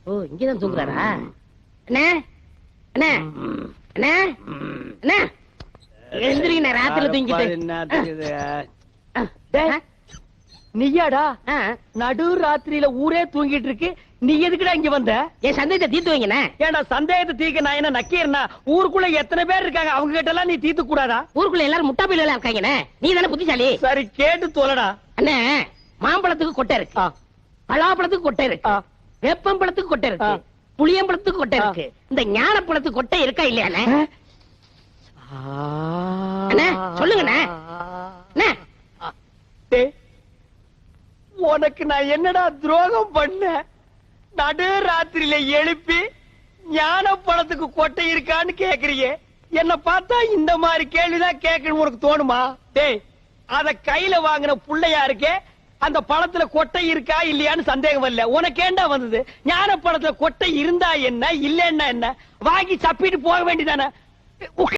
ஓ இங்கதான் தூங்குறாரா? அண்ணே அண்ணே அண்ணே அண்ணே எந்திரிங்க, ராத்திரில தூங்கிட்டு. நீயாடா நடு ராத்திரியில ஊரே தூங்கிட்டு இருக்கு, நீ எதுக்குடா இங்க வந்த? என் சந்தேகத்தை தீர்த்து வைங்கண்ணே. ஏன்டா சந்தேகத்தை தீர்க்க நான் என்ன நக்கீரனா? ஊருக்குள்ள எத்தனை பேர் இருக்காங்க, அவங்க கிட்ட எல்லாம் நீ தீர்த்து கூடாதா? ஊருக்குள்ள எல்லாரும் முட்டா பையில இருக்காங்கண்ணே, நீ தானே புத்திசாலி. சரி கேட்டு தோலடா. அண்ணே மாம்பழத்துக்கு கொட்டை இருக்கு, பலாப்பழத்துக்கு கொட்டை இருக்கு, வேப்பம்பழத்துக்கு கொட்டை இருக்கு, புளியம்பழத்துக்கு கொட்டை இருக்கு. இந்த ஞானப்பழத்துக்கு கொட்டை இருக்கா இல்லையாண்ணே? அண்ணே சொல்லுங்கண்ணே. உனக்கு நான் என்னடா துரோகம் பண்ண? நடு ராத்திரியில எழுப்பி ஞான பழத்துக்கு கொட்டை இருக்கான்னு கேக்குறீங்க. என்ன பார்த்தா இந்த மாதிரி கேள்விதான் கேட்கணும் உனக்கு தோணுமா? டேய், அத கையில வாங்கின புள்ளையா இருக்கே, அந்த பழத்துல கொட்டை இருக்கா இல்லையான்னு சந்தேகம் இல்ல. உனக்கு ஏண்டா வந்தது? ஞான பழத்துல கொட்டை இருந்தா என்ன, இல்லன்னா என்ன, வாங்கி சப்பிட்டு போக வேண்டியதானே.